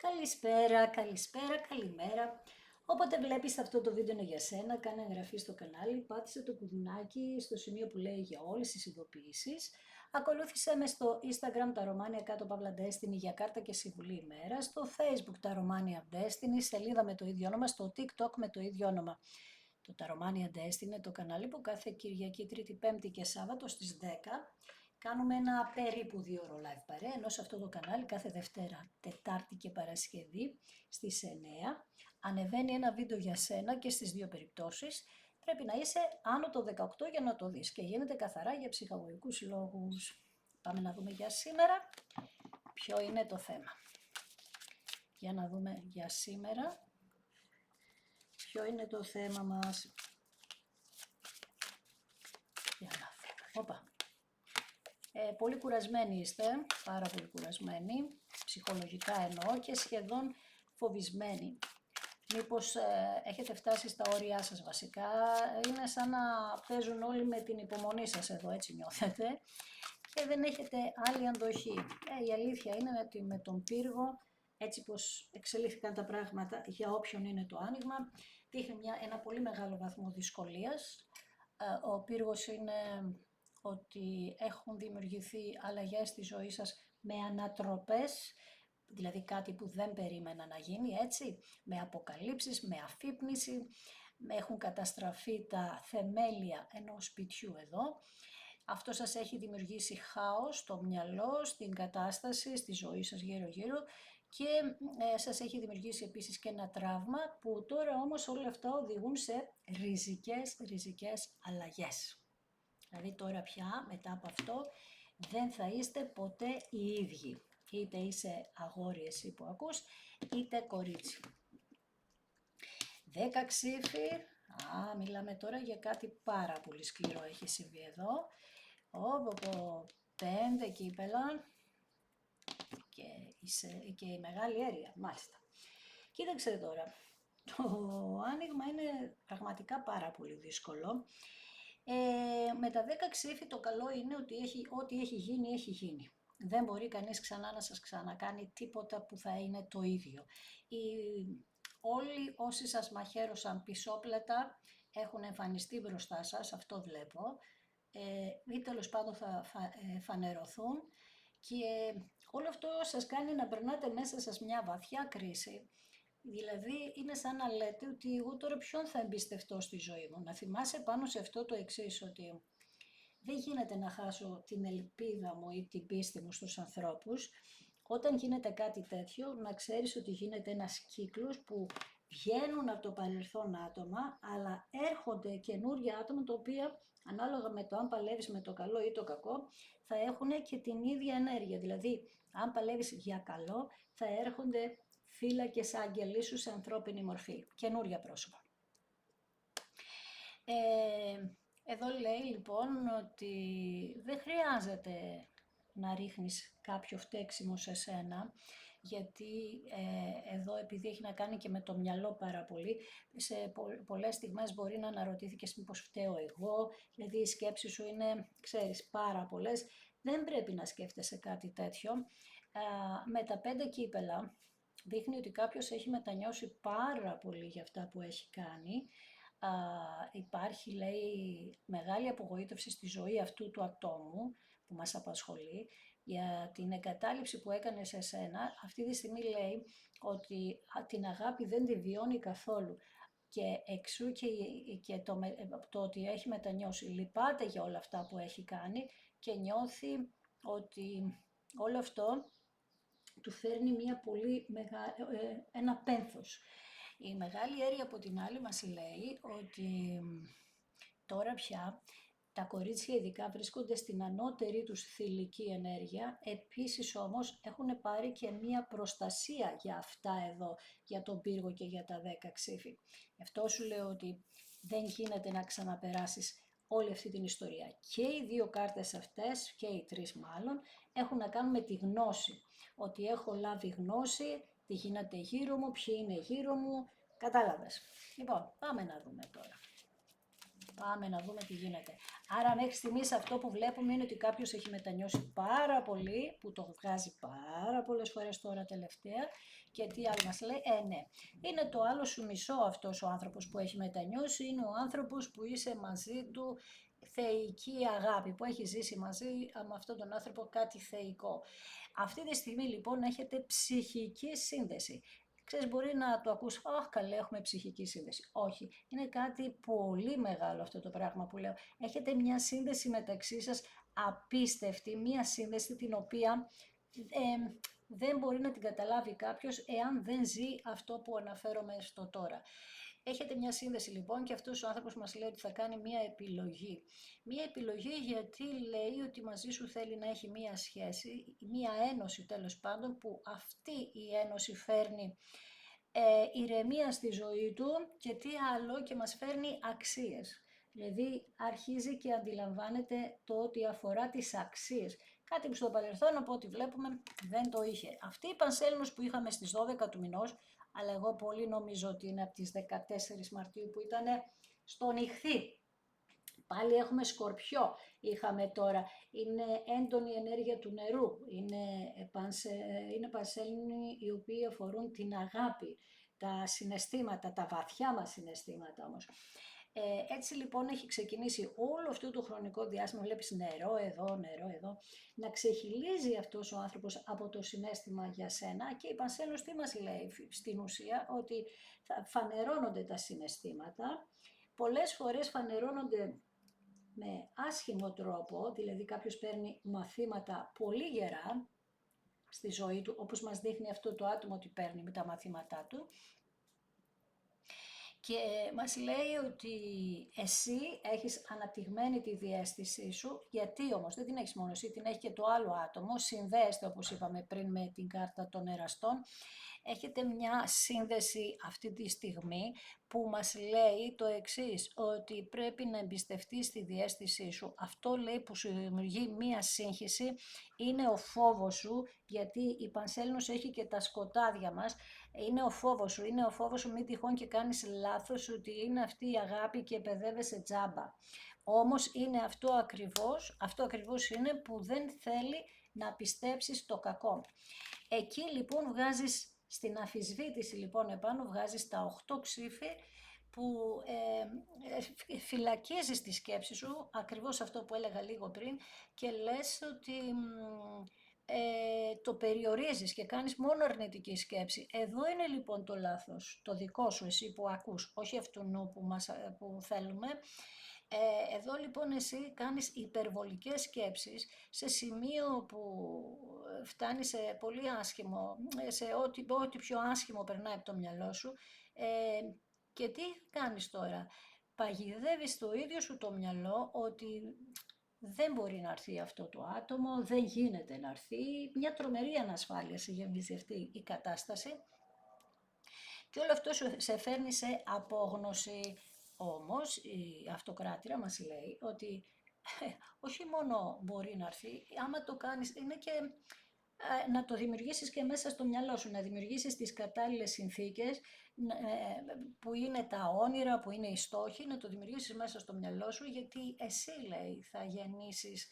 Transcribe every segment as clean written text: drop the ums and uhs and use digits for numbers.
Καλησπέρα, καλησπέρα, καλημέρα. Όποτε βλέπεις αυτό το βίντεο είναι για σένα, κάνε εγγραφή στο κανάλι, πάτησε το κουδουνάκι στο σημείο που λέει για όλες τις ειδοποιήσεις. Ακολούθησέ με στο Instagram τα Romania κάτω Παύλα Destiny για κάρτα και συμβουλή ημέρα, στο Facebook τα Romania Destiny, σελίδα με το ίδιο όνομα, στο TikTok με το ίδιο όνομα. Το Τα Romania Destiny είναι το κανάλι που κάθε Κυριακή, Τρίτη, Πέμπτη και Σάββατο στις 10 κάνουμε ένα περίπου 2 ώρο live παρέα, ενώ σε αυτό το κανάλι κάθε Δευτέρα, Τετάρτη και Παρασκευή στις 9 ανεβαίνει ένα βίντεο για σένα και στις δύο περιπτώσεις πρέπει να είσαι άνω το 18 για να το δεις και γίνεται καθαρά για ψυχαγωγικούς λόγους. Πάμε να δούμε για σήμερα ποιο είναι το θέμα. Για να δούμε για σήμερα ποιο είναι το θέμα μας. Για να δούμε. Όπα. Πολύ κουρασμένοι είστε, πάρα πολύ κουρασμένοι, ψυχολογικά εννοώ και σχεδόν φοβισμένοι. Μήπως έχετε φτάσει στα όρια σας βασικά, είναι σαν να παίζουν όλοι με την υπομονή σας εδώ, έτσι νιώθετε και δεν έχετε άλλη αντοχή. Η αλήθεια είναι ότι με τον πύργο, έτσι πως εξελίχθηκαν τα πράγματα για όποιον είναι το άνοιγμα, δείχνει ένα πολύ μεγάλο βαθμό δυσκολίας. Ο πύργος είναι ότι έχουν δημιουργηθεί αλλαγές στη ζωή σας με ανατροπές, δηλαδή κάτι που δεν περίμενα να γίνει, έτσι, με αποκαλύψεις, με αφύπνιση, έχουν καταστραφεί τα θεμέλια ενός σπιτιού εδώ. Αυτό σας έχει δημιουργήσει χάος στο μυαλό, στην κατάσταση, στη ζωή σας γύρω-γύρω και σας έχει δημιουργήσει επίσης και ένα τραύμα που τώρα όμως όλα αυτά οδηγούν σε ριζικές αλλαγές. Δηλαδή τώρα πια μετά από αυτό δεν θα είστε ποτέ οι ίδιοι. Είτε είσαι αγόρι εσύ που ακούς, είτε κορίτσι. 10 ξύφοι, μιλάμε τώρα για κάτι πάρα πολύ σκληρό έχει συμβεί εδώ. 5 κύπελα και η μεγάλη αίρια, μάλιστα. Κοίταξε τώρα, το άνοιγμα είναι πραγματικά πάρα πολύ δύσκολο. Με τα 10 ξύφη το καλό είναι ότι ό,τι έχει γίνει, έχει γίνει. Δεν μπορεί κανείς ξανά να σας ξανακάνει τίποτα που θα είναι το ίδιο. Όλοι όσοι σας μαχαίρωσαν πισόπλετα έχουν εμφανιστεί μπροστά σας, αυτό βλέπω, ή τέλος πάντων θα φανερωθούν και όλο αυτό σας κάνει να περνάτε μέσα σας μια βαθιά κρίση. Δηλαδή είναι σαν να λέτε ότι εγώ τώρα ποιον θα εμπιστευτώ στη ζωή μου. Να θυμάσαι πάνω σε αυτό το εξής, ότι δεν γίνεται να χάσω την ελπίδα μου ή την πίστη μου στους ανθρώπους. Όταν γίνεται κάτι τέτοιο, να ξέρεις ότι γίνεται ένας κύκλος που βγαίνουν από το παρελθόν άτομα, αλλά έρχονται καινούργια άτομα, τα οποία ανάλογα με το αν παλεύεις με το καλό ή το κακό, θα έχουν και την ίδια ενέργεια. Δηλαδή, αν παλεύεις για καλό, θα έρχονται φύλακες άγγελοι σου σε ανθρώπινη μορφή, καινούρια πρόσωπα. Εδώ λέει λοιπόν ότι δεν χρειάζεται να ρίχνεις κάποιο φταίξιμο σε σένα, γιατί εδώ επειδή έχει να κάνει και με το μυαλό πάρα πολύ, σε πολλές στιγμές μπορεί να αναρωτήθηκες μήπως φταίω εγώ, δηλαδή οι σκέψεις σου είναι, ξέρεις, πάρα πολλές, δεν πρέπει να σκέφτεσαι κάτι τέτοιο. Με τα 5 κύπελα δείχνει ότι κάποιος έχει μετανιώσει πάρα πολύ για αυτά που έχει κάνει. Υπάρχει, λέει, μεγάλη απογοήτευση στη ζωή αυτού του ατόμου που μας απασχολεί για την εγκατάλειψη που έκανε σε σένα. Αυτή τη στιγμή λέει ότι την αγάπη δεν τη βιώνει καθόλου και εξού και το ότι έχει μετανιώσει. Λυπάται για όλα αυτά που έχει κάνει και νιώθει ότι όλο αυτό του φέρνει ένα πένθος. Η μεγάλη αίρια από την άλλη μας λέει ότι τώρα πια τα κορίτσια ειδικά βρίσκονται στην ανώτερη τους θηλυκή ενέργεια, επίσης όμως έχουν πάρει και μία προστασία για αυτά εδώ, για τον πύργο και για τα 10 ξύφη. Γι' αυτό σου λέω ότι δεν γίνεται να ξαναπεράσεις όλη αυτή την ιστορία. Και οι δύο κάρτες αυτές, και οι τρεις μάλλον, έχουν να κάνουν με τη γνώση. Ότι έχω λάβει γνώση, τι γίνεται γύρω μου, ποιοι είναι γύρω μου, κατάλαβες. Λοιπόν, πάμε να δούμε τώρα. πάμε να δούμε τι γίνεται. Άρα μέχρι στιγμής αυτό που βλέπουμε είναι ότι κάποιος έχει μετανιώσει πάρα πολύ, που το βγάζει πάρα πολλές φορές τώρα τελευταία, και τι άλλο μας λέει, ναι, είναι το άλλο σου μισό αυτός ο άνθρωπος που έχει μετανιώσει, είναι ο άνθρωπος που είσαι μαζί του, θεϊκή αγάπη, που έχει ζήσει μαζί με αυτόν τον άνθρωπο κάτι θεϊκό. Αυτή τη στιγμή λοιπόν έχετε ψυχική σύνδεση. Ξέρεις, μπορεί να το ακούς, αχ καλέ, έχουμε ψυχική σύνδεση. Όχι, είναι κάτι πολύ μεγάλο αυτό το πράγμα που λέω. Έχετε μια σύνδεση μεταξύ σας απίστευτη, μια σύνδεση την οποία δεν μπορεί να την καταλάβει κάποιος εάν δεν ζει αυτό που αναφέρομαι στο τώρα. Έχετε μια σύνδεση λοιπόν και αυτός ο άνθρωπος μας λέει ότι θα κάνει μια επιλογή. Μια επιλογή γιατί λέει ότι μαζί σου θέλει να έχει μια σχέση, μια ένωση τέλος πάντων, που αυτή η ένωση φέρνει ηρεμία στη ζωή του και τι άλλο, και μας φέρνει αξίες. Δηλαδή αρχίζει και αντιλαμβάνεται το ότι αφορά τις αξίες. Κάτι που στο παρελθόν από ό,τι βλέπουμε δεν το είχε. Αυτή η Πανσέλινος που είχαμε στις 12 του μηνός, αλλά εγώ πολύ νομίζω ότι είναι από τις 14 Μαρτίου που ήταν στον Ιχθύ. Πάλι έχουμε Σκορπιό, είχαμε τώρα, είναι έντονη ενέργεια του νερού, είναι πανσέλινοι οι οποίοι αφορούν την αγάπη, τα συναισθήματα, τα βαθιά μας συναισθήματα όμως. Έτσι λοιπόν έχει ξεκινήσει όλο αυτό το χρονικό διάστημα, βλέπεις νερό εδώ, να ξεχυλίζει αυτός ο άνθρωπος από το συναίσθημα για σένα, και η Πανσέλινος τι μας λέει στην ουσία, ότι φανερώνονται τα συναισθήματα, πολλές φορές φανερώνονται με άσχημο τρόπο, δηλαδή κάποιος παίρνει μαθήματα πολύ γερά στη ζωή του, όπως μας δείχνει αυτό το άτομο ότι παίρνει με τα μαθήματά του, και μας λέει ότι εσύ έχεις αναπτυγμένη τη διαίσθησή σου, γιατί όμως δεν την έχεις μόνο εσύ, την έχει και το άλλο άτομο, συνδέεστε όπως είπαμε πριν με την κάρτα των εραστών, έχετε μια σύνδεση αυτή τη στιγμή που μας λέει το εξής, ότι πρέπει να εμπιστευτείς τη διαίσθησή σου. Αυτό λέει που σου δημιουργεί μια σύγχυση, είναι ο φόβος σου, γιατί η Πανσέλινος έχει και τα σκοτάδια μας, είναι ο φόβος σου, μην τυχόν και κάνεις λάθος, ότι είναι αυτή η αγάπη και παιδεύεσαι τζάμπα. Όμως είναι αυτό ακριβώς είναι που δεν θέλει να πιστέψεις το κακό. Εκεί λοιπόν βγάζεις, στην αμφισβήτηση λοιπόν επάνω βγάζεις τα 8 ξύφη που φυλακίζεις τη σκέψη σου, ακριβώς αυτό που έλεγα λίγο πριν, και λες ότι το περιορίζεις και κάνεις μόνο αρνητική σκέψη. Εδώ είναι λοιπόν το λάθος, το δικό σου εσύ που ακούς, όχι αυτού που θέλουμε. Εδώ λοιπόν εσύ κάνεις υπερβολικές σκέψεις σε σημείο που φτάνει σε πολύ άσχημο, σε ό,τι πιο άσχημο περνάει από το μυαλό σου, και τι κάνεις τώρα, παγιδεύεις το ίδιο σου το μυαλό ότι δεν μπορεί να έρθει αυτό το άτομο, δεν γίνεται να έρθει, μια τρομερή ανασφάλεια σε γεμίζει αυτή η κατάσταση, και όλο αυτό σε φέρνει σε απόγνωση. Όμως η αυτοκράτηρα μας λέει ότι όχι μόνο μπορεί να έρθει, άμα το κάνεις είναι και να το δημιουργήσεις και μέσα στο μυαλό σου, να δημιουργήσεις τις κατάλληλες συνθήκες που είναι τα όνειρα, που είναι οι στόχοι, να το δημιουργήσεις μέσα στο μυαλό σου, γιατί εσύ λέει θα γεννήσεις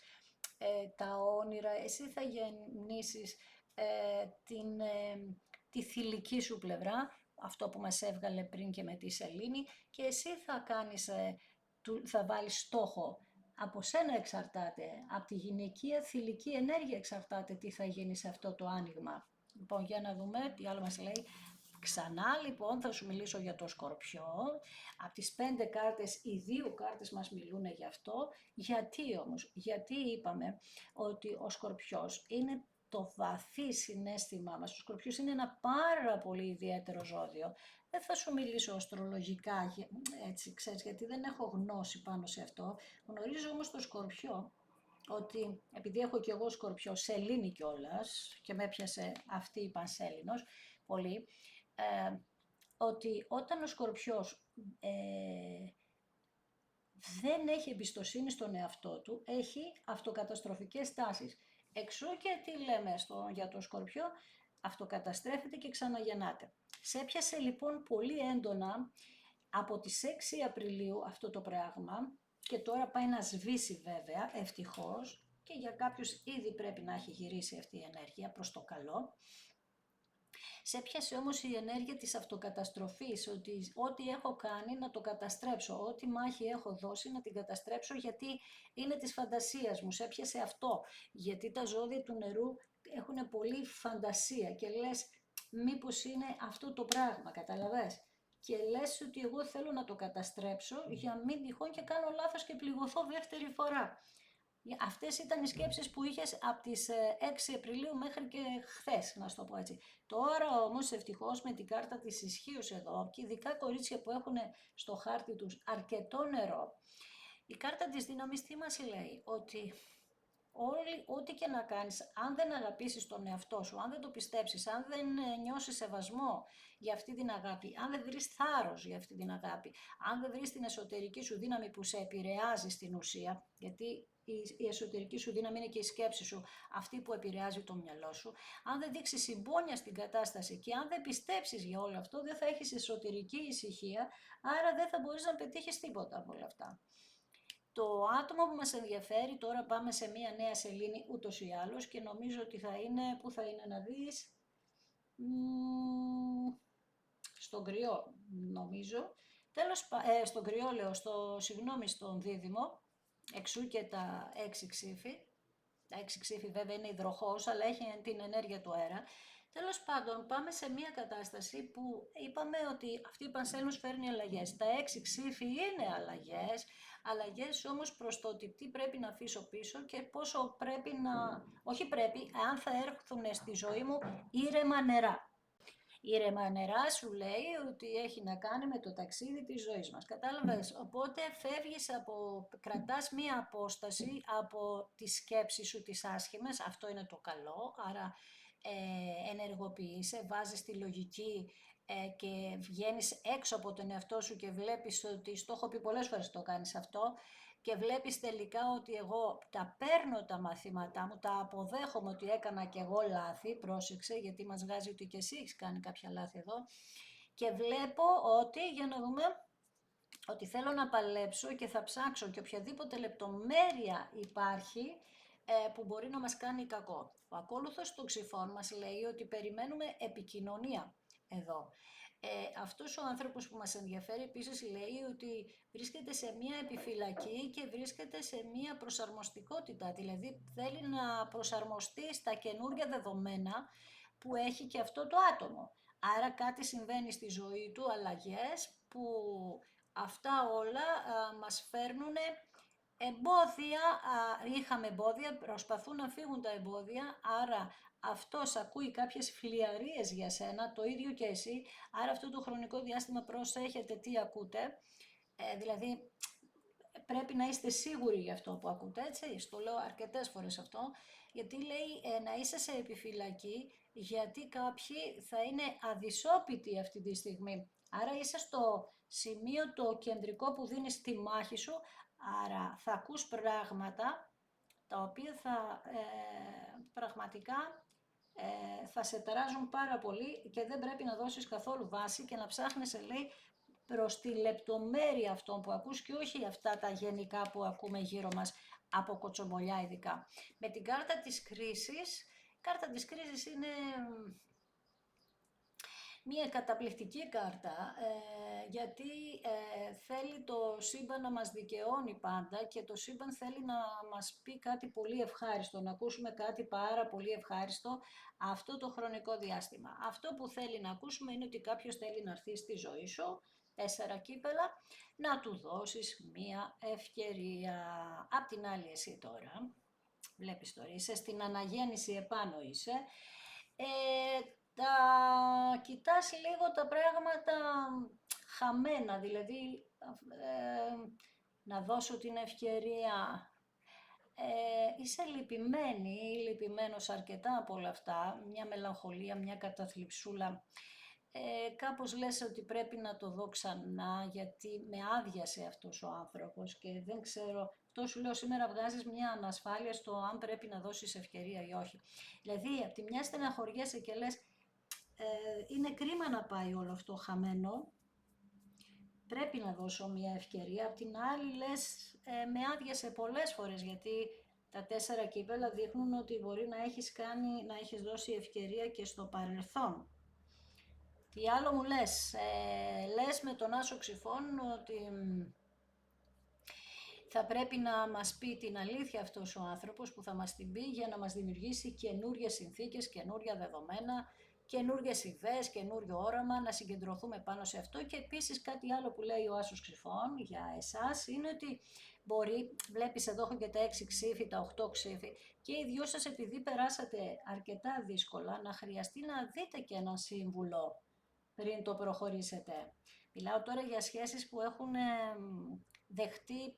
τα όνειρα, εσύ θα γεννήσεις τη θηλυκή σου πλευρά, αυτό που μας έβγαλε πριν και με τη Σελήνη, και εσύ θα κάνεις, θα βάλεις στόχο. Από σένα εξαρτάται, από τη γυναικεία θηλυκή ενέργεια εξαρτάται τι θα γίνει σε αυτό το άνοιγμα. Λοιπόν, για να δούμε τι άλλο μας λέει. Ξανά λοιπόν θα σου μιλήσω για το Σκορπιό. Από τις 5 κάρτες, οι 2 κάρτες μας μιλούν γι' αυτό. Γιατί όμως, γιατί είπαμε ότι ο Σκορπιός είναι το βαθύ συναίσθημά μας. Ο Σκορπιός είναι ένα πάρα πολύ ιδιαίτερο ζώδιο. Δεν θα σου μιλήσω αστρολογικά, έτσι, ξέρεις, γιατί δεν έχω γνώση πάνω σε αυτό. Γνωρίζω όμως το Σκορπιό, ότι επειδή έχω και εγώ Σκορπιό, σελήνη κιόλας, και με έπιασε αυτή η Πανσέλινος πολύ, ότι όταν ο Σκορπιός δεν έχει εμπιστοσύνη στον εαυτό του, έχει αυτοκαταστροφικές τάσεις. Εξού και τι λέμε για το Σκορπιό, αυτοκαταστρέφεται και ξαναγεννάται. Σε έπιασε λοιπόν πολύ έντονα Από τις 6 Απριλίου αυτό το πράγμα, και τώρα πάει να σβήσει βέβαια, ευτυχώς, και για κάποιους ήδη πρέπει να έχει γυρίσει αυτή η ενέργεια προς το καλό. Σε έπιασε όμως η ενέργεια της αυτοκαταστροφής, ότι ό,τι έχω κάνει να το καταστρέψω, ό,τι μάχη έχω δώσει να την καταστρέψω, γιατί είναι της φαντασίας μου, σε έπιασε αυτό. Γιατί τα ζώδια του νερού έχουν πολύ φαντασία και λες μήπως είναι αυτό το πράγμα, καταλαβες. Και λες ότι εγώ θέλω να το καταστρέψω για μην τυχόν και κάνω λάθος και πληγωθώ δεύτερη φορά. Αυτές ήταν οι σκέψεις που είχες από τις 6 Απριλίου μέχρι και χθες, να σου το πω έτσι. Τώρα όμως ευτυχώς με την κάρτα της ισχύως εδώ, και ειδικά κορίτσια που έχουν στο χάρτη τους αρκετό νερό, η κάρτα της δύναμης τι μας λέει? Ότι ό,τι και να κάνεις, αν δεν αγαπήσεις τον εαυτό σου, αν δεν το πιστέψεις, αν δεν νιώσεις σεβασμό για αυτή την αγάπη, αν δεν βρεις θάρρος για αυτή την αγάπη, αν δεν βρεις την εσωτερική σου δύναμη που σε επηρεάζει στην ουσία, γιατί η εσωτερική σου δύναμη είναι και η σκέψη σου, αυτή που επηρεάζει το μυαλό σου, αν δεν δείξεις συμπόνια στην κατάσταση και αν δεν πιστέψεις για όλο αυτό, δεν θα έχεις εσωτερική ησυχία, άρα δεν θα μπορείς να πετύχεις τίποτα από όλα αυτά. Το άτομο που μας ενδιαφέρει, τώρα πάμε σε μία νέα σελήνη ούτως ή άλλως και νομίζω ότι θα είναι, πού θα είναι να δεις, στον Κρυό νομίζω, στον Κρυό λέω, συγγνώμη, στον Δίδυμο, εξού και τα 6 ξύφη. Τα 6 ξύφη βέβαια είναι υδροχόος, αλλά έχει την ενέργεια του αέρα. Τέλος πάντων, πάμε σε μια κατάσταση που είπαμε ότι αυτή η Πανσέλινος φέρνει αλλαγές. Τα 6 ξύφη είναι αλλαγές, αλλαγές όμως προς το ότι τι πρέπει να αφήσω πίσω και πόσο πρέπει να, όχι πρέπει, αν θα έρθουν στη ζωή μου ήρεμα νερά. Ήρεμα νερά σου λέει ότι έχει να κάνει με το ταξίδι της ζωής μας. Κατάλαβες, οπότε φεύγεις κρατάς μία απόσταση από τις σκέψεις σου τις άσχημες, αυτό είναι το καλό, άρα ενεργοποιείσαι, βάζεις τη λογική και βγαίνεις έξω από τον εαυτό σου και βλέπεις ότι, στο έχω πει πολλές φορές το κάνεις αυτό, και βλέπεις τελικά ότι εγώ τα παίρνω τα μαθήματά μου, τα αποδέχομαι ότι έκανα και εγώ λάθη, πρόσεξε γιατί μας βγάζει ότι και εσύ έχεις κάνει κάποια λάθη εδώ, και βλέπω ότι, για να δούμε, ότι θέλω να παλέψω και θα ψάξω και οποιαδήποτε λεπτομέρεια υπάρχει που μπορεί να μας κάνει κακό. Ο ακόλουθος των ξυφών μας λέει ότι περιμένουμε επικοινωνία εδώ. Αυτός ο άνθρωπος που μας ενδιαφέρει επίσης λέει ότι βρίσκεται σε μία επιφυλακή και βρίσκεται σε μία προσαρμοστικότητα, δηλαδή θέλει να προσαρμοστεί στα καινούργια δεδομένα που έχει και αυτό το άτομο. Άρα κάτι συμβαίνει στη ζωή του, αλλαγές που αυτά όλα μας φέρνουν εμπόδια, είχαμε εμπόδια, προσπαθούν να φύγουν τα εμπόδια, άρα αυτός ακούει κάποιες φλιαρίες για σένα, το ίδιο και εσύ, άρα αυτό το χρονικό διάστημα προσέχετε τι ακούτε, δηλαδή πρέπει να είστε σίγουροι για αυτό που ακούτε, έτσι, στο λέω αρκετές φορές αυτό, γιατί λέει να είσαι σε επιφυλακή, γιατί κάποιοι θα είναι αδυσόπιτοι αυτή τη στιγμή. Άρα είσαι στο σημείο το κεντρικό που δίνεις τη μάχη σου, άρα θα ακούς πράγματα τα οποία θα πραγματικά θα σε ταράζουν πάρα πολύ και δεν πρέπει να δώσεις καθόλου βάση και να ψάχνεις, λέει, προς τη λεπτομέρεια αυτών που ακούς και όχι αυτά τα γενικά που ακούμε γύρω μας από κοτσομπολιά ειδικά. Με την κάρτα της κρίσης, η κάρτα της κρίσης είναι μία καταπληκτική κάρτα, γιατί θέλει το σύμπαν να μας δικαιώνει πάντα και το σύμπαν θέλει να μας πει κάτι πολύ ευχάριστο, να ακούσουμε κάτι πάρα πολύ ευχάριστο αυτό το χρονικό διάστημα. Αυτό που θέλει να ακούσουμε είναι ότι κάποιος θέλει να έρθει στη ζωή σου, 4 κύπελα, να του δώσεις μία ευκαιρία. Απ' την άλλη εσύ τώρα, βλέπεις τώρα, είσαι στην αναγέννηση επάνω είσαι, κοιτάς λίγο τα πράγματα χαμένα, δηλαδή να δώσω την ευκαιρία, είσαι λυπημένη ή λυπημένος αρκετά από όλα αυτά, μια μελαγχολία, μια καταθλιψούλα, κάπως λες ότι πρέπει να το δω ξανά γιατί με άδειασε αυτός ο άνθρωπος και δεν ξέρω, αυτό σου λέω σήμερα βγάζεις μια ανασφάλεια στο αν πρέπει να δώσεις ευκαιρία ή όχι. Δηλαδή από τη μια στεναχωριέσαι και λες είναι κρίμα να πάει όλο αυτό χαμένο πρέπει να δώσω μια ευκαιρία. Απ' την άλλη λες, με άδειασε πολλές φορές, γιατί τα 4 κύπελα δείχνουν ότι μπορεί να έχεις δώσει ευκαιρία και στο παρελθόν. Τι άλλο μου λες, λες με τον Άσο Ξυφών ότι θα πρέπει να μας πει την αλήθεια αυτός ο άνθρωπος που θα μας την πει για να μας δημιουργήσει καινούριες συνθήκες, καινούρια δεδομένα, καινούριες ιδέες, καινούριο όραμα, να συγκεντρωθούμε πάνω σε αυτό. Και επίσης κάτι άλλο που λέει ο Άσος Ξυφών για εσάς είναι ότι μπορεί, βλέπεις εδώ έχω και τα 6 ξύφη, τα 8 ξύφη και οι δυο σας επειδή περάσατε αρκετά δύσκολα να χρειαστεί να δείτε και έναν σύμβουλο πριν το προχωρήσετε. Μιλάω τώρα για σχέσεις που έχουν δεχτεί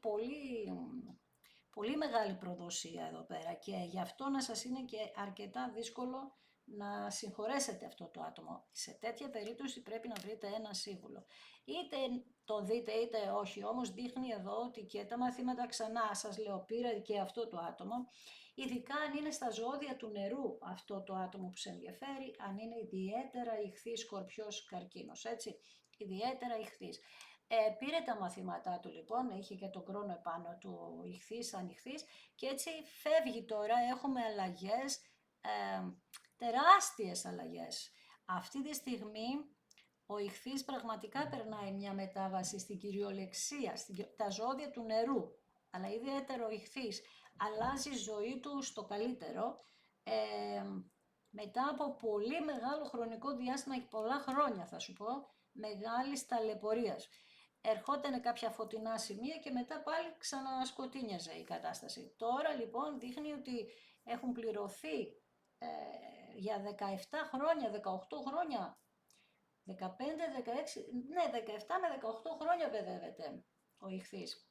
πολύ μεγάλη προδοσία εδώ πέρα και γι' αυτό να σας είναι και αρκετά δύσκολο να συγχωρέσετε αυτό το άτομο. Σε τέτοια περίπτωση πρέπει να βρείτε ένα σύμβουλο. Είτε το δείτε είτε όχι, όμως δείχνει εδώ ότι και τα μαθήματα ξανά, σας λέω, πήρα και αυτό το άτομο, ειδικά αν είναι στα ζώδια του νερού αυτό το άτομο που σε ενδιαφέρει, αν είναι ιδιαίτερα ιχθύς, σκορπιός, καρκίνος, έτσι, ιδιαίτερα ιχθύς. Πήρε τα μαθήματά του λοιπόν, είχε και τον χρόνο επάνω του ιχθύς, ανοιχθύς και έτσι φεύγει τώρα, έχουμε αλλαγές, τεράστιες αλλαγές. Αυτή τη στιγμή ο ιχθύς πραγματικά περνάει μια μετάβαση στην κυριολεξία, τα ζώδια του νερού, αλλά ιδιαίτερο ο ιχθύς αλλάζει ζωή του στο καλύτερο, μετά από πολύ μεγάλο χρονικό διάστημα και πολλά χρόνια θα σου πω, μεγάλης ταλαιπωρίας. Ερχόταν κάποια φωτεινά σημεία και μετά πάλι ξανασκοτίνιαζε η κατάσταση. Τώρα λοιπόν δείχνει ότι έχουν πληρωθεί για 17 χρόνια, 18 χρόνια, 15, 16, ναι 17 με 18 χρόνια παιδεύεται ο ιχθύς.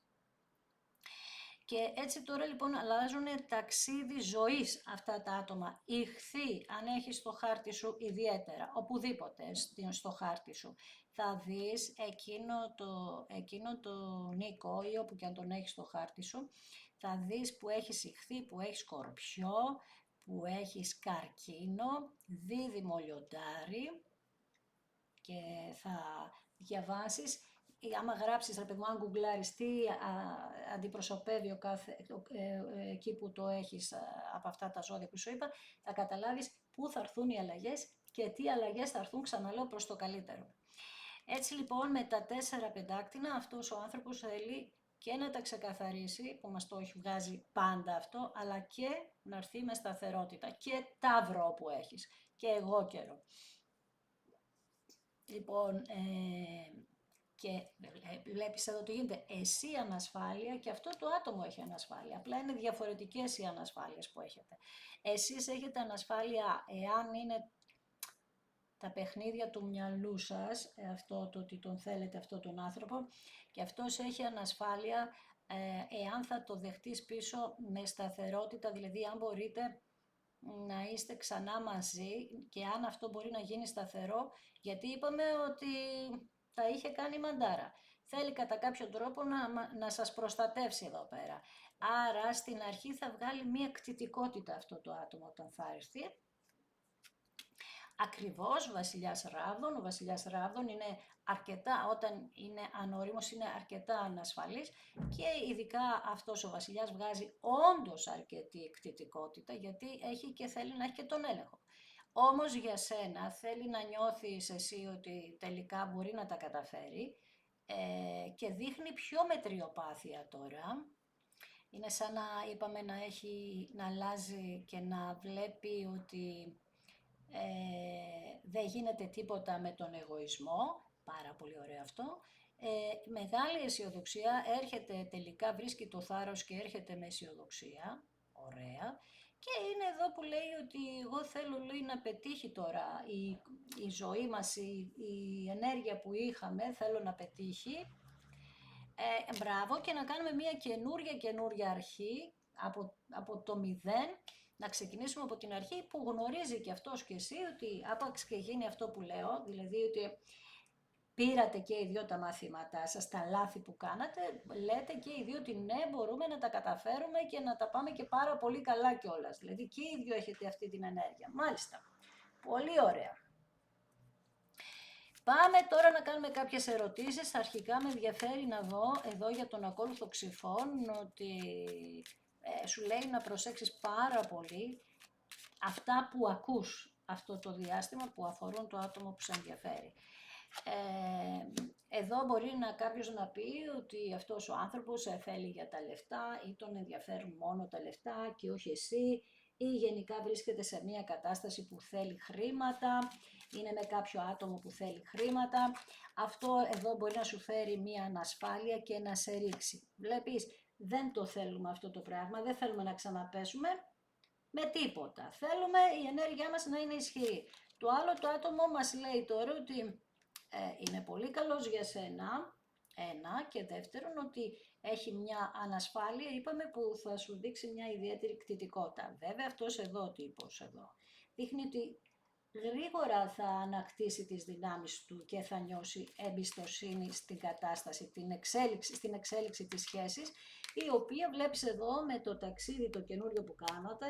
Και έτσι τώρα λοιπόν αλλάζουν ταξίδι ζωής αυτά τα άτομα. Ιχθύ, αν έχεις στο χάρτη σου ιδιαίτερα, οπουδήποτε στο χάρτη σου, θα δεις εκείνο το Νίκο ή όπου και αν τον έχεις στο χάρτη σου, θα δεις που έχεις ιχθύ, που έχεις σκορπιό, που έχεις καρκίνο, δίδυμο λιοντάρι και θα διαβάσεις. Άμα γράψεις, ρε παιδί μου, αν γκουγκλάρεις τι αντιπροσωπεύει εκεί που το έχεις από αυτά τα ζώδια που σου είπα, θα καταλάβεις πού θα έρθουν οι αλλαγές και τι αλλαγές θα έρθουν, ξαναλέω, προς το καλύτερο. Έτσι λοιπόν με τα 4 πεντάκτηνα αυτός ο άνθρωπος θέλει και να τα ξεκαθαρίσει, που μας το έχει βγάζει πάντα αυτό, αλλά και να έρθει με σταθερότητα και ταύρο που έχεις και εγώ καιρό. Λοιπόν, και βλέπεις εδώ τι γίνεται, εσύ ανασφάλεια και αυτό το άτομο έχει ανασφάλεια, απλά είναι διαφορετικές οι ανασφάλειες που έχετε. Εσείς έχετε ανασφάλεια εάν είναι τα παιχνίδια του μυαλού σας, αυτό το ότι τον θέλετε αυτό τον άνθρωπο, και αυτός έχει ανασφάλεια εάν θα το δεχτείς πίσω με σταθερότητα, δηλαδή αν μπορείτε να είστε ξανά μαζί και αν αυτό μπορεί να γίνει σταθερό, γιατί είπαμε ότι θα είχε κάνει μαντάρα. Θέλει κατά κάποιο τρόπο να σας προστατεύσει εδώ πέρα. Άρα στην αρχή θα βγάλει μία κτητικότητα αυτό το άτομο όταν θα έρθει. Ακριβώς, βασιλιάς Ράβδων. Ο βασιλιάς Ράβδων είναι αρκετά, όταν είναι ανορίμος, είναι αρκετά ανασφαλής και ειδικά αυτός ο βασιλιάς βγάζει όντως αρκετή κτητικότητα, γιατί έχει και θέλει να έχει και τον έλεγχο. Όμως για σένα θέλει να νιώθεις εσύ ότι τελικά μπορεί να τα καταφέρει και δείχνει πιο μετριοπάθεια τώρα. Είναι σαν να είπαμε να αλλάζει και να βλέπει ότι δεν γίνεται τίποτα με τον εγωισμό, πάρα πολύ ωραίο αυτό. Μεγάλη αισιοδοξία, έρχεται τελικά, βρίσκει το θάρρος και έρχεται με αισιοδοξία, ωραία. Και είναι εδώ που λέει ότι εγώ θέλω, λέει, να πετύχει τώρα η ζωή μας, η ενέργεια που είχαμε, θέλω να πετύχει. Μπράβο, και να κάνουμε μια καινούρια αρχή από το μηδέν, να ξεκινήσουμε από την αρχή που γνωρίζει και αυτός και εσύ ότι άπαξ και γίνει αυτό που λέω, δηλαδή ότι πήρατε και οι δύο τα μαθήματά σας, τα λάθη που κάνατε, λέτε και οι δύο ότι ναι, μπορούμε να τα καταφέρουμε και να τα πάμε και πάρα πολύ καλά κιόλας. Δηλαδή και οι δύο έχετε αυτή την ενέργεια. Μάλιστα. Πολύ ωραία. Πάμε τώρα να κάνουμε κάποιες ερωτήσεις. Αρχικά με ενδιαφέρει να δω εδώ για τον ακόλουθο Ξυφών ότι σου λέει να προσέξεις πάρα πολύ αυτά που ακούς αυτό το διάστημα που αφορούν το άτομο που σε ενδιαφέρει. Εδώ μπορεί κάποιος να πει ότι αυτός ο άνθρωπος θέλει για τα λεφτά ή τον ενδιαφέρουν μόνο τα λεφτά και όχι εσύ, ή γενικά βρίσκεται σε μια κατάσταση που θέλει χρήματα, είναι με κάποιο άτομο που θέλει χρήματα. Αυτό εδώ μπορεί να σου φέρει μια ανασφάλεια και να σε ρίξει. Βλέπεις, δεν το θέλουμε αυτό το πράγμα, δεν θέλουμε να ξαναπέσουμε με τίποτα. Θέλουμε η ενέργειά μας να είναι ισχυρή. Το άλλο το άτομο μας λέει τώρα ότι είναι πολύ καλός για σένα, ένα, και δεύτερον ότι έχει μια ανασφάλεια, είπαμε, που θα σου δείξει μια ιδιαίτερη κτητικότητα. Βέβαια αυτός εδώ ο τύπος εδώ δείχνει ότι γρήγορα θα ανακτήσει τις δυνάμεις του και θα νιώσει εμπιστοσύνη στην κατάσταση, στην εξέλιξη της σχέσης, η οποία βλέπεις εδώ με το ταξίδι το καινούριο που κάνατε,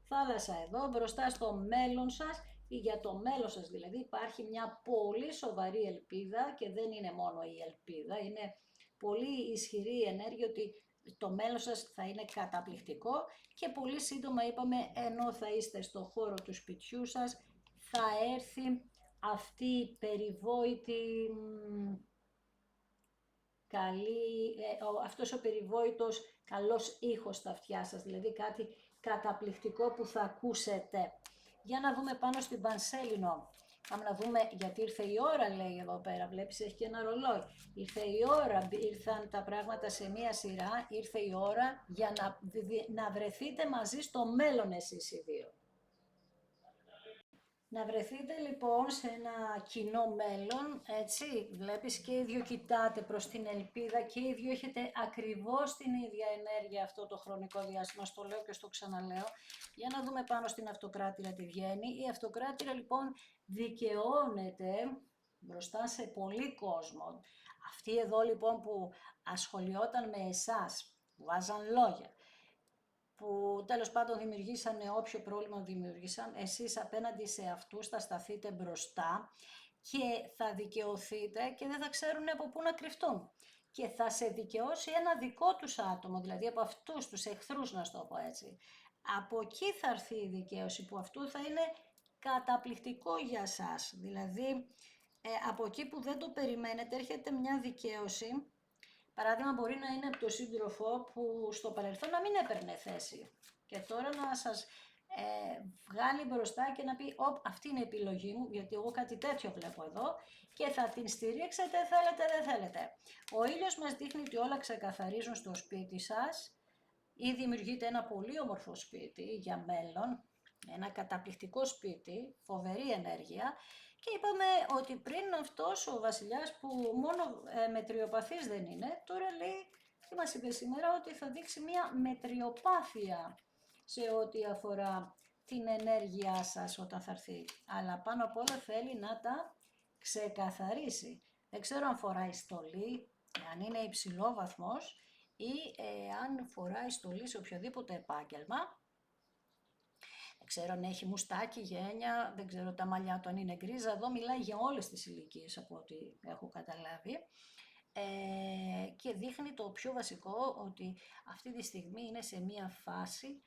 θάλασσα εδώ, μπροστά στο μέλλον σας, ή για το μέλλον σας δηλαδή υπάρχει μια πολύ σοβαρή ελπίδα και δεν είναι μόνο η ελπίδα, είναι πολύ ισχυρή η ενέργεια ότι το μέλλον σας θα είναι καταπληκτικό και πολύ σύντομα είπαμε, ενώ θα είστε στο χώρο του σπιτιού σας, θα έρθει αυτή η περιβόητη αυτός ο περιβόητος καλός ήχος στα αυτιά σας, δηλαδή κάτι καταπληκτικό που θα ακούσετε. Για να δούμε πάνω στην Πανσέλινο. Πάμε να δούμε, γιατί ήρθε η ώρα, λέει εδώ πέρα, βλέπεις έχει και ένα ρολόι. Ήρθε η ώρα, ήρθαν τα πράγματα σε μία σειρά, ήρθε η ώρα για να βρεθείτε μαζί στο μέλλον εσείς οι δύο. Να βρεθείτε λοιπόν σε ένα κοινό μέλλον, έτσι, βλέπεις και οι δύο κοιτάτε προς την ελπίδα και οι δύο έχετε ακριβώς την ίδια ενέργεια αυτό το χρονικό διάστημα, στο λέω και στο ξαναλέω. Για να δούμε πάνω στην Αυτοκράτηρα τι βγαίνει. Η Αυτοκράτηρα λοιπόν δικαιώνεται μπροστά σε πολύ κόσμο. Αυτοί εδώ λοιπόν που ασχολιόταν με εσάς, που βάζαν λόγια, που τέλος πάντων δημιουργήσανε όποιο πρόβλημα δημιούργησαν, εσείς απέναντι σε αυτούς θα σταθείτε μπροστά και θα δικαιωθείτε και δεν θα ξέρουν από πού να κρυφτούν. Και θα σε δικαιώσει ένα δικό τους άτομο, δηλαδή από αυτούς τους εχθρούς, να στο πω έτσι. Από εκεί θα έρθει η δικαίωση που αυτού θα είναι καταπληκτικό για σας. Δηλαδή από εκεί που δεν το περιμένετε έρχεται μια δικαίωση. Παράδειγμα, μπορεί να είναι από το σύντροφο που στο παρελθόν να μην έπαιρνε θέση και τώρα να σας βγάλει μπροστά και να πει αυτή είναι η επιλογή μου, γιατί εγώ κάτι τέτοιο βλέπω εδώ και θα την στηρίξετε, θέλετε δεν θέλετε. Ο ήλιος μας δείχνει ότι όλα ξεκαθαρίζουν στο σπίτι σας ή δημιουργείται ένα πολύ όμορφο σπίτι για μέλλον, ένα καταπληκτικό σπίτι, φοβερή ενέργεια. Και είπαμε ότι πριν αυτός ο βασιλιάς που μόνο μετριοπαθής δεν είναι, τώρα λέει, τι μας είπε σήμερα, ότι θα δείξει μια μετριοπάθεια σε ό,τι αφορά την ενέργειά σας όταν θα έρθει. Αλλά πάνω απ' όλα θέλει να τα ξεκαθαρίσει. Δεν ξέρω αν φοράει στολή, αν είναι υψηλό βαθμός ή αν φοράει στολή σε οποιοδήποτε επάγγελμα. Δεν ξέρω αν έχει μουστάκι, γένια, δεν ξέρω τα μαλλιά του αν είναι γκρίζα. Εδώ μιλάει για όλες τις ηλικίες από ό,τι έχω καταλάβει. Και δείχνει το πιο βασικό, ότι αυτή τη στιγμή είναι σε μία φάση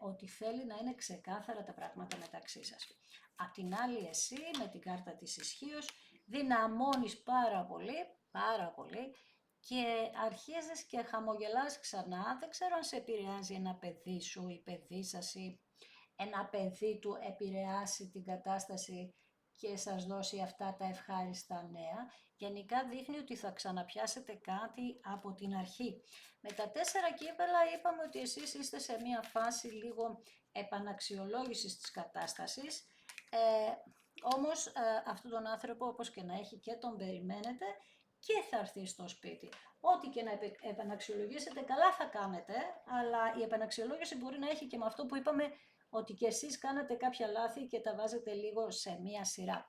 ότι θέλει να είναι ξεκάθαρα τα πράγματα μεταξύ σας. Απ' την άλλη εσύ με την κάρτα της ισχύως δυναμώνεις πάρα πολύ και αρχίζεις και χαμογελάς ξανά. Δεν ξέρω αν σε επηρεάζει ένα παιδί σου ή παιδί σας ή ένα παιδί του επηρεάσει την κατάσταση και σας δώσει αυτά τα ευχάριστα νέα. Γενικά δείχνει ότι θα ξαναπιάσετε κάτι από την αρχή. Με τα 4 κύπελα είπαμε ότι εσείς είστε σε μια φάση λίγο επαναξιολόγησης της κατάστασης. Όμως αυτόν τον άνθρωπο, όπως και να έχει, και τον περιμένετε και θα έρθει στο σπίτι. Ό,τι και να επαναξιολογήσετε καλά θα κάνετε, αλλά η επαναξιολόγηση μπορεί να έχει και με αυτό που είπαμε, ότι και εσείς κάνατε κάποια λάθη και τα βάζετε λίγο σε μία σειρά.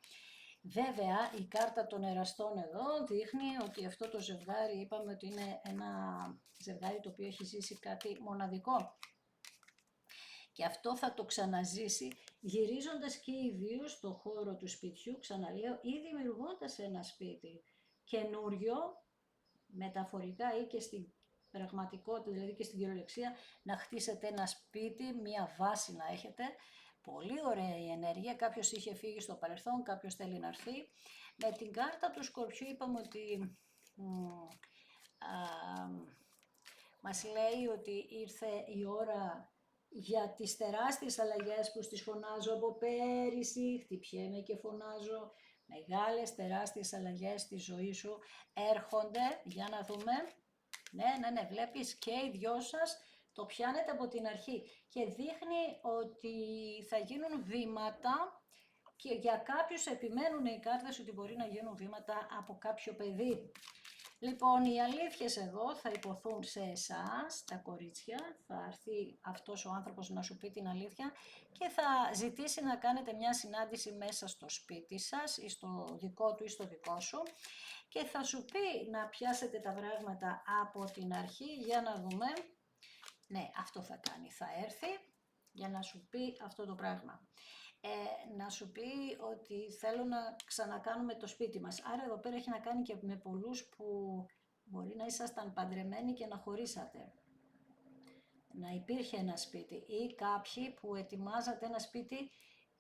Βέβαια, η κάρτα των εραστών εδώ δείχνει ότι αυτό το ζευγάρι, είπαμε ότι είναι ένα ζευγάρι το οποίο έχει ζήσει κάτι μοναδικό. Και αυτό θα το ξαναζήσει γυρίζοντας και οι δύο στο χώρο του σπιτιού, ξαναλέω, ή δημιουργώντας ένα σπίτι καινούριο, μεταφορικά ή και στην πραγματικότητα, δηλαδή και στην κυριολεξία, να χτίσετε ένα σπίτι, μία βάση να έχετε. Πολύ ωραία η ενέργεια, κάποιος είχε φύγει στο παρελθόν, κάποιος θέλει να έρθει. Με την κάρτα του Σκορπιού είπαμε ότι μας λέει ότι ήρθε η ώρα για τις τεράστιες αλλαγές που στις φωνάζω από πέρυσι, χτυπιέμαι και φωνάζω, μεγάλες τεράστιες αλλαγές στη ζωή σου έρχονται, για να δούμε, ναι, βλέπεις και οι δυο σας το πιάνετε από την αρχή και δείχνει ότι θα γίνουν βήματα και για κάποιους επιμένουν οι κάρτες ότι μπορεί να γίνουν βήματα από κάποιο παιδί. Λοιπόν, οι αλήθειες εδώ θα υποθούν σε εσάς, τα κορίτσια, θα έρθει αυτός ο άνθρωπος να σου πει την αλήθεια και θα ζητήσει να κάνετε μια συνάντηση μέσα στο σπίτι σας ή στο δικό του ή στο δικό σου και θα σου πει να πιάσετε τα πράγματα από την αρχή για να δούμε. Ναι, αυτό θα κάνει, θα έρθει για να σου πει αυτό το πράγμα. Να σου πει ότι θέλω να ξανακάνουμε το σπίτι μας. Άρα εδώ πέρα έχει να κάνει και με πολλούς που μπορεί να ήσασταν παντρεμένοι και να χωρίσατε. Να υπήρχε ένα σπίτι ή κάποιοι που ετοιμάζατε ένα σπίτι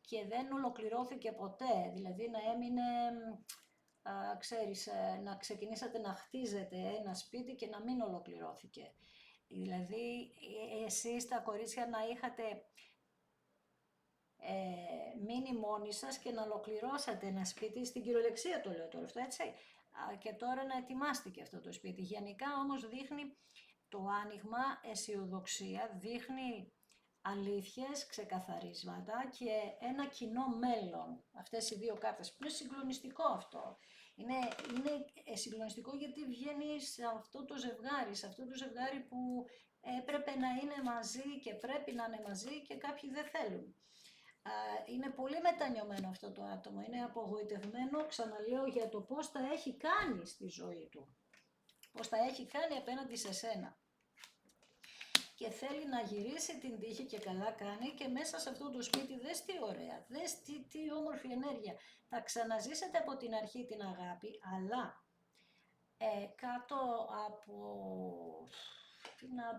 και δεν ολοκληρώθηκε ποτέ. Δηλαδή να έμεινε, να ξεκινήσατε να χτίζετε ένα σπίτι και να μην ολοκληρώθηκε. Δηλαδή εσείς τα κορίτσια να είχατε μείνει μόνοι σας και να ολοκληρώσατε ένα σπίτι, στην κυριολεξία το λέω τώρα αυτό, έτσι, και τώρα να ετοιμάστηκε αυτό το σπίτι. Γενικά όμως δείχνει το άνοιγμα, αισιοδοξία, δείχνει αλήθειες, ξεκαθαρίσματα και ένα κοινό μέλλον. Αυτές οι δύο κάρτες που είναι συγκλονιστικό αυτό. Είναι συγκλονιστικό γιατί βγαίνει σε αυτό το ζευγάρι, που έπρεπε να είναι μαζί και πρέπει να είναι μαζί και κάποιοι δεν θέλουν. Είναι πολύ μετανιωμένο αυτό το άτομο, είναι απογοητευμένο, ξαναλέω, για το πώς τα έχει κάνει στη ζωή του. Πώς τα έχει κάνει απέναντι σε σένα. Και θέλει να γυρίσει την τύχη και καλά κάνει και μέσα σε αυτό το σπίτι δες τι ωραία, δες τι όμορφη ενέργεια. Θα ξαναζήσετε από την αρχή την αγάπη, αλλά κάτω από...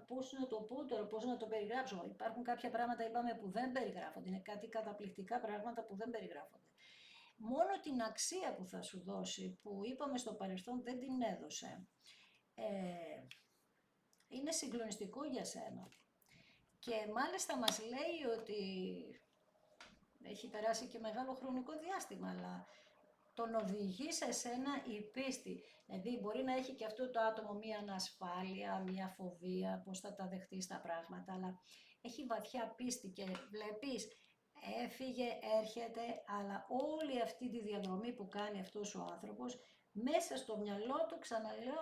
Πώς να το πω τώρα, πώς να το περιγράψω. Υπάρχουν κάποια πράγματα, είπαμε, που δεν περιγράφονται. Είναι κάτι καταπληκτικά πράγματα που δεν περιγράφονται. Μόνο την αξία που θα σου δώσει, που είπαμε στο παρελθόν δεν την έδωσε, είναι συγκλονιστικό για σένα. Και μάλιστα μας λέει ότι έχει περάσει και μεγάλο χρονικό διάστημα, αλλά τον οδηγεί σε σένα η πίστη. Δηλαδή μπορεί να έχει και αυτό το άτομο μία ανασφάλεια, μία φοβία, πώς θα τα δεχτείς τα πράγματα, αλλά έχει βαθιά πίστη και βλέπεις, έφυγε, έρχεται, αλλά όλη αυτή τη διαδρομή που κάνει αυτός ο άνθρωπος, μέσα στο μυαλό του, ξαναλέω,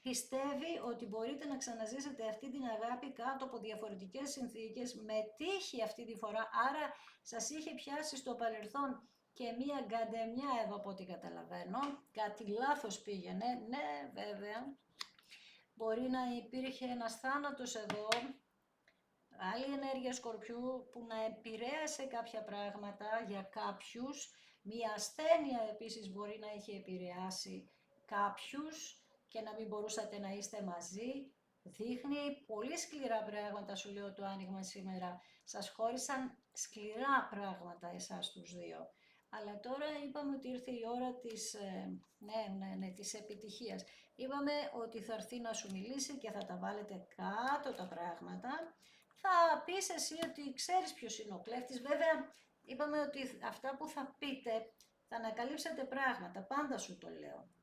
πιστεύει ότι μπορείτε να ξαναζήσετε αυτή την αγάπη κάτω από διαφορετικές συνθήκες, με τύχη αυτή τη φορά, άρα σας είχε πιάσει στο παρελθόν και μία γκαντεμιά εδώ από ό,τι καταλαβαίνω, κάτι λάθος πήγαινε, ναι βέβαια, μπορεί να υπήρχε ένας θάνατος εδώ, άλλη ενέργεια Σκορπιού που να επηρέασε κάποια πράγματα για κάποιους, μία ασθένεια επίσης μπορεί να έχει επηρεάσει κάποιους και να μην μπορούσατε να είστε μαζί. Δείχνει πολύ σκληρά πράγματα, σου λέω το άνοιγμα σήμερα. Σας χώρισαν σκληρά πράγματα εσάς τους δύο. Αλλά τώρα είπαμε ότι ήρθε η ώρα της επιτυχίας. Είπαμε ότι θα έρθει να σου μιλήσει και θα τα βάλετε κάτω τα πράγματα. Θα πεις εσύ ότι ξέρεις ποιος είναι ο κλέφτης. Βέβαια, είπαμε ότι αυτά που θα πείτε θα ανακαλύψετε πράγματα. Πάντα σου το λέω.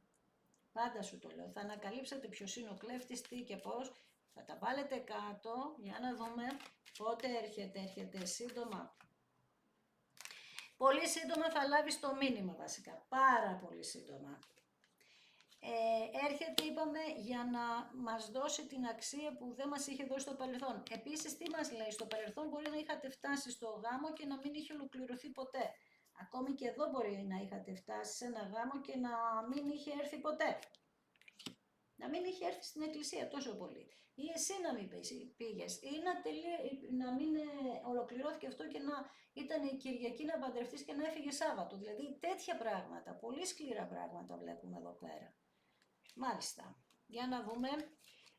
Θα ανακαλύψετε ποιος είναι ο κλέφτης, τι και πώς. Θα τα βάλετε κάτω για να δούμε πότε έρχεται σύντομα. Πολύ σύντομα θα λάβεις το μήνυμα βασικά, πάρα πολύ σύντομα. Έρχεται, είπαμε, για να μας δώσει την αξία που δεν μας είχε δώσει στο παρελθόν. Επίσης, τι μας λέει, στο παρελθόν μπορεί να είχατε φτάσει στο γάμο και να μην είχε ολοκληρωθεί ποτέ. Ακόμη και εδώ μπορεί να είχατε φτάσει σε ένα γάμο και να μην είχε έρθει ποτέ. να μην είχε έρθει στην εκκλησία τόσο πολύ. Ή εσύ να μην πήγες, ή να μην ολοκληρώθηκε αυτό και να ήταν η Κυριακή να παντρευτείς και να έφυγε Σάββατο. Δηλαδή τέτοια πράγματα, πολύ σκληρά πράγματα βλέπουμε εδώ πέρα. Μάλιστα. Για να δούμε.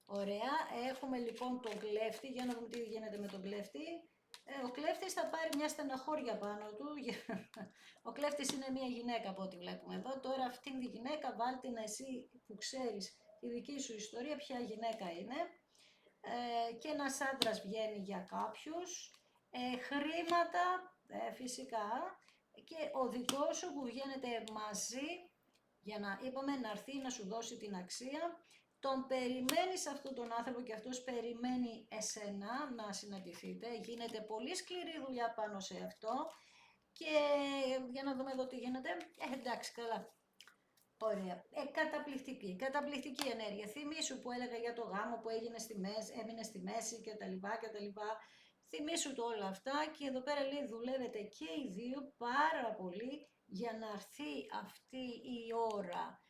Ωραία. Έχουμε λοιπόν τον κλέφτη. Για να δούμε τι γίνεται με τον κλέφτη. Ο κλέφτης θα πάρει μια στεναχώρια πάνω του. Ο κλέφτης είναι μια γυναίκα από ό,τι βλέπουμε εδώ. Τώρα αυτήν τη γυναίκα βάλτε να εσύ που ξέρεις τη δική σου ιστορία ποια γυναίκα είναι. Και ένας άντρας βγαίνει για κάποιους. Χρήματα φυσικά. Και ο δικός σου που βγαίνετε μαζί για να είπαμε να έρθει να σου δώσει την αξία. Τον περιμένεις αυτόν τον άνθρωπο και αυτός περιμένει εσένα να συναντηθείτε. Γίνεται πολύ σκληρή δουλειά πάνω σε αυτό. Και για να δούμε εδώ τι γίνεται. Εντάξει, καλά. Ωραία. Καταπληκτική ενέργεια. Θυμήσου που έλεγα για το γάμο που έμεινε στη μέση κτλ. Θυμήσου το όλα αυτά και εδώ πέρα λέει δουλεύετε και οι δύο πάρα πολύ για να έρθει αυτή η ώρα.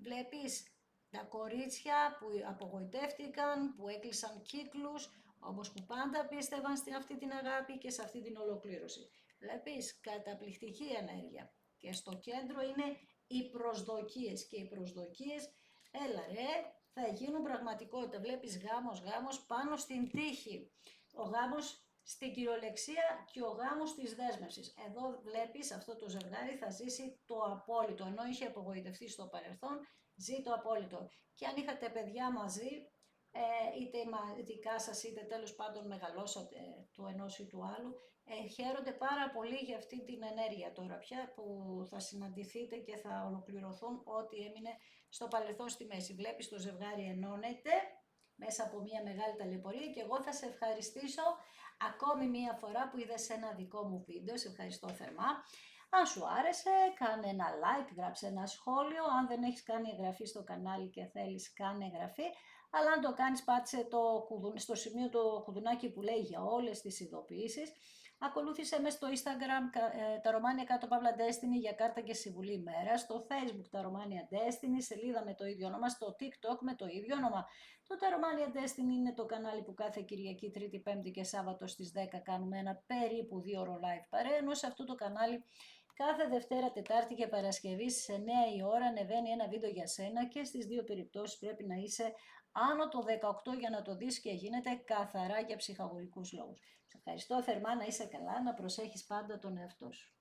Βλέπεις τα κορίτσια που απογοητεύτηκαν, που έκλεισαν κύκλους, όπως που πάντα πίστευαν σε αυτή την αγάπη και σε αυτή την ολοκλήρωση. Βλέπεις, καταπληκτική ενέργεια. Και στο κέντρο είναι οι προσδοκίες και οι προσδοκίες, έλα ρε, θα γίνουν πραγματικότητα. Βλέπεις γάμος πάνω στην τύχη. Ο γάμος στην κυριολεξία και ο γάμος της δέσμευσης. Εδώ βλέπεις αυτό το ζευγάρι θα ζήσει το απόλυτο, ενώ είχε απογοητευτεί στο παρελθόν, ζει το απόλυτο. Και αν είχατε παιδιά μαζί, είτε δικά σας είτε τέλος πάντων μεγαλώσατε του ενός ή του άλλου, χαίρονται πάρα πολύ για αυτή την ενέργεια τώρα πια που θα συναντηθείτε και θα ολοκληρωθούν ό,τι έμεινε στο παρελθόν στη μέση. Βλέπεις το ζευγάρι ενώνεται μέσα από μια μεγάλη ταλαιπωρία και εγώ θα σε ευχαριστήσω ακόμη μια φορά που είδες ένα δικό μου βίντεο, σε ευχαριστώ θερμά. Αν σου άρεσε, κάνε ένα like, γράψε ένα σχόλιο. Αν δεν έχεις κάνει εγγραφή στο κανάλι και θέλεις, κάνε εγγραφή. Αλλά αν το κάνεις, πάτσε στο σημείο το κουδουνάκι που λέει για όλες τις ειδοποιήσεις. Ακολούθησε με στο Instagram τα Romania κάτω παύλα Destiny για κάρτα και συμβουλή ημέρα. Στο Facebook τα Romania Destiny, σελίδα με το ίδιο όνομα. Στο TikTok με το ίδιο όνομα. Το τα Romania Destiny είναι το κανάλι που κάθε Κυριακή, Τρίτη, Πέμπτη και Σάββατο στις 10 κάνουμε ένα περίπου 2 ώρο live παρέα. Ενώ σε αυτό το κανάλι κάθε Δευτέρα, Τετάρτη και Παρασκευή στις 9 η ώρα ανεβαίνει ένα βίντεο για σένα και στις δύο περιπτώσεις πρέπει να είσαι άνω το 18 για να το δεις και γίνεται καθαρά για ψυχαγωγικούς λόγους. Σε ευχαριστώ θερμά, να είσαι καλά, να προσέχεις πάντα τον εαυτό σου.